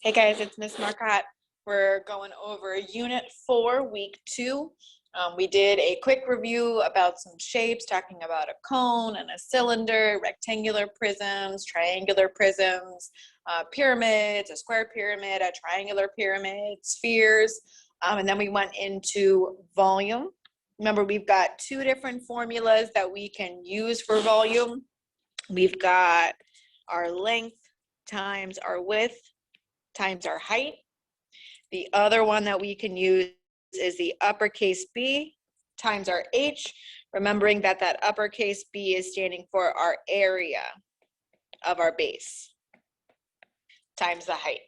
Hey guys, it's Miss Marcotte. We're going over Unit 4, Week 2. We did a quick review about some shapes, talking about a cone and a cylinder, rectangular prisms, triangular prisms, pyramids, a square pyramid, a triangular pyramid, spheres, and then we went into volume. Remember, we've got two different formulas that we can use for volume. We've got our length times our width times our height. The other one that we can use is the uppercase B times our H, remembering that that uppercase B is standing for our area of our base times the height.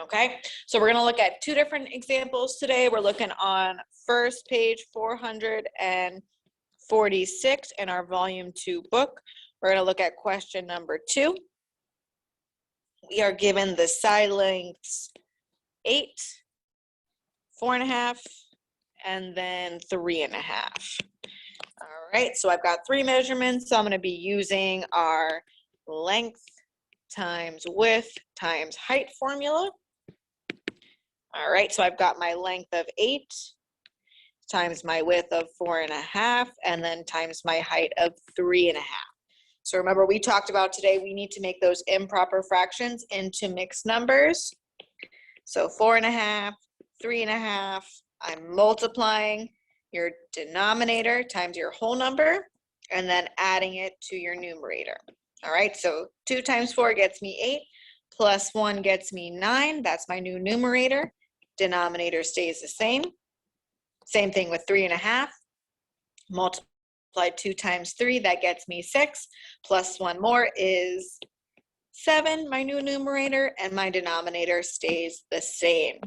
Okay, so we're going to look at two different examples today. We're looking on first page 446 in our volume 2 book. We're going to look at question number 2. We are given the side lengths 8, 4.5, and then 3.5. All right, so I've got 3 measurements. So I'm going to be using our length times width times height formula. All right, so I've got my length of 8 times my width of 4.5, and then times my height of 3.5. So remember, we talked about today, we need to make those improper fractions into mixed numbers. So 4.5, 3.5, I'm multiplying your denominator times your whole number, and then adding it to your numerator. All right, so 2 times 4 gets me 8, plus 1 gets me 9. That's my new numerator. Denominator stays the same. Same thing with 3.5. Multiply 2 times 3, that gets me 6, plus 1 more is 7, my new numerator, and my denominator stays the same.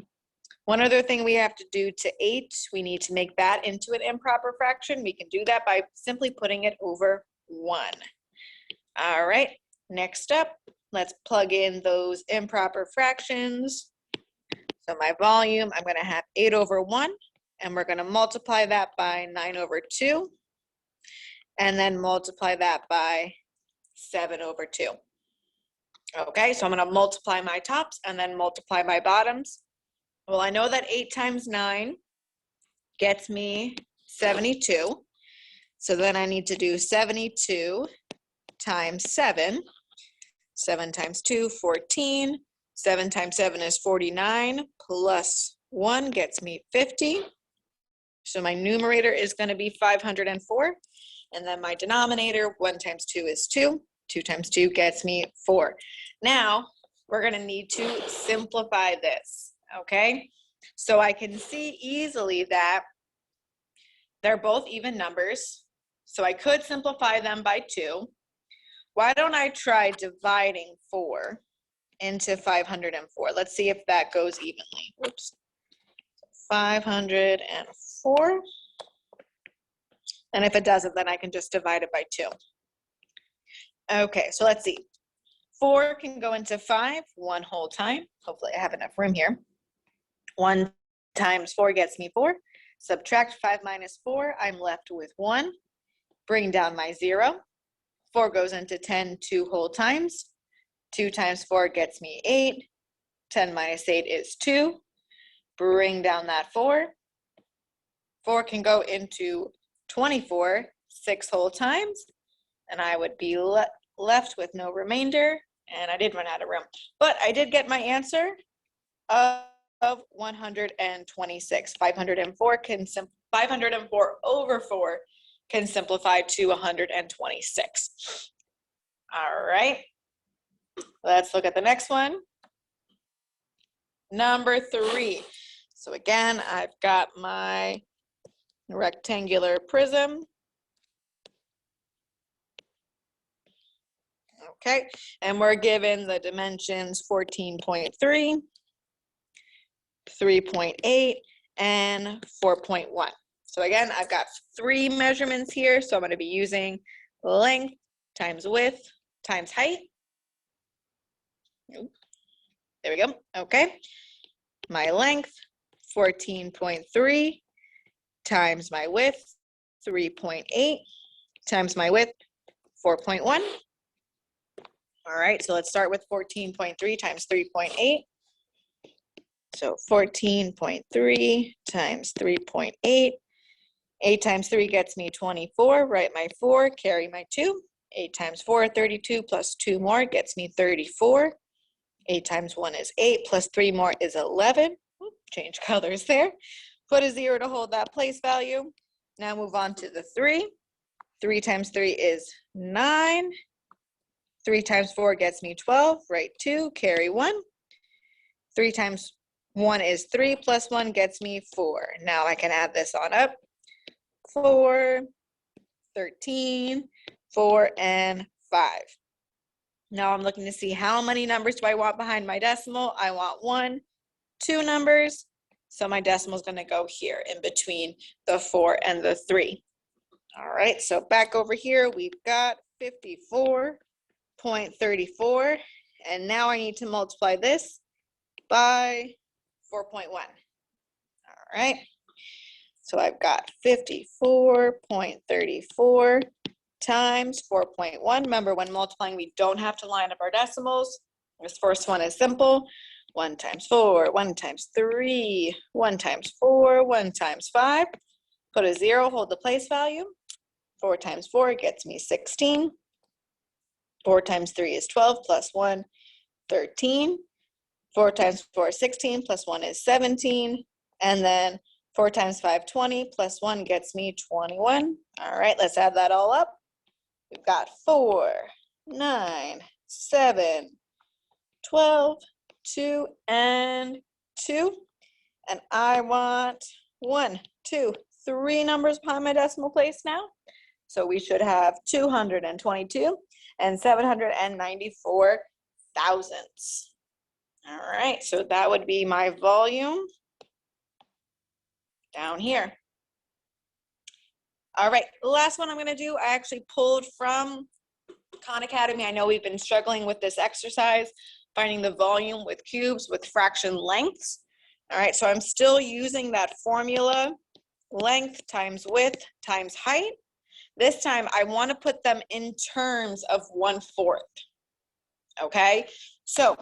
One other thing we have to do to 8, we need to make that into an improper fraction. We can do that by simply putting it over 1. All right, next up, let's plug in those improper fractions. So my volume, I'm going to have 8 over 1, and we're going to multiply that by 9 over 2. And then multiply that by 7 over 2. Okay, so I'm going to multiply my tops and then multiply my bottoms. Well, I know that 8 times 9 gets me 72. So then I need to do 72 times 7. 7 times 2, 14. 7 times 7 is 49, plus 1 gets me 50. So my numerator is going to be 504. And then my denominator, 1 times 2 is 2. 2 times 2 gets me 4. Now, we're going to need to simplify this, okay? So I can see easily that they're both even numbers. So I could simplify them by 2. Why don't I try dividing 4 into 504? Let's see if that goes evenly. Oops. 504. And if it doesn't, then I can just divide it by 2. Okay, so let's see. 4 can go into 5 one whole time. Hopefully I have enough room here. 1 times 4 gets me 4. Subtract 5 minus 4, I'm left with 1. Bring down my 0. 4 goes into 10 2 whole times. 2 times 4 gets me 8. 10 minus 8 is 2. Bring down that 4. 4 can go into 24 6 whole times, and I would be left with no remainder, and I did run out of room. But I did get my answer of 126. 504 over 4 can simplify to 126. All right, let's look at the next one. Number 3. So again, I've got my rectangular prism. Okay, and we're given the dimensions 14.3, 3.8, and 4.1. So again, I've got 3 measurements here, so I'm going to be using length times width times height. There we go. Okay, my length 14.3 times my width 3.8 times my width 4.1. All right, so let's start with 14.3 times 3.8. So 14.3 times 3.8. 8 times 3 gets me 24. Write my 4, carry my 2. 8 times 4, 32, plus 2 more gets me 34. 8 times 1 is 8, plus 3 more is 11. Oop, change colors there. Put a 0 to hold that place value. Now move on to the 3. 3 times 3 is 9. 3 times 4 gets me 12. Write 2, carry 1. 3 times 1 is 3, plus 1 gets me 4. Now I can add this on up. 4, 13, 4, and 5. Now I'm looking to see how many numbers do I want behind my decimal. I want 1, 2 numbers. So my decimal is going to go here in between the 4 and the 3. All right, so back over here, we've got 54.34. And now I need to multiply this by 4.1. All right. So I've got 54.34 times 4.1. Remember, when multiplying, we don't have to line up our decimals. This first one is simple. 1 times 4, 1 times 3, 1 times 4, 1 times 5. Put a 0, hold the place value. 4 times 4 gets me 16. 4 times 3 is 12, plus 1, 13. 4 times 4 is 16, plus 1 is 17. And then 4 times 5, 20, plus 1 gets me 21. All right, let's add that all up. We've got 4, 9, 7, 12, 2, and 2. And I want 1, 2, 3 numbers behind my decimal place now. So we should have 222 and 794 thousandths. All right, so that would be my volume down here. All right, the last one I'm going to do, I actually pulled from Khan Academy. I know we've been struggling with this exercise, finding the volume with cubes with fraction lengths. All right, so I'm still using that formula, length times width times height. This time I want to put them in terms of 1/4. Okay, so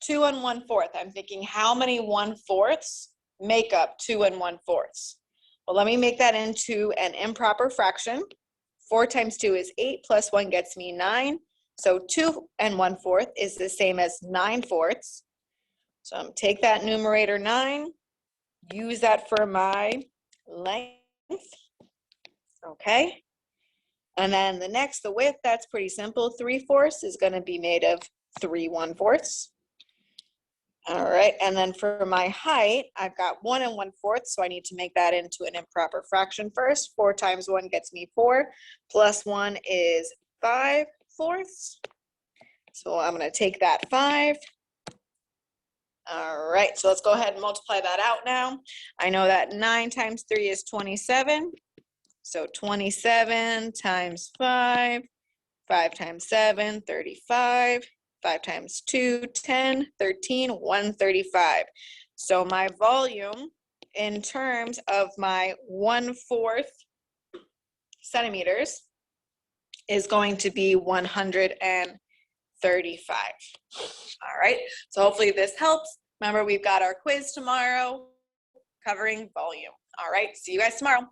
2 1/4. I'm thinking, how many 1/4 make up 2 1/4? Well, let me make that into an improper fraction. 4 times 2 is 8, plus 1 gets me 9. So 2 1/4 is the same as 9/4. So I'm take that numerator 9, use that for my length. Okay. And then the next, the width, that's pretty simple. 3/4 is going to be made of 3 1/4. All right, and then for my height, I've got 1 1/4, so I need to make that into an improper fraction first. 4 times 1 gets me 4, plus 1 is 5/4. So I'm going to take that 5. All right, so let's go ahead and multiply that out now. I know that 9 times 3 is 27. So 27 times 5, 5 times 7, 35. 5 times 2, 10, 13, 135. So my volume in terms of my 1/4 centimeters is going to be 135. All right, so hopefully this helps. Remember, we've got our quiz tomorrow covering volume. All right, see you guys tomorrow.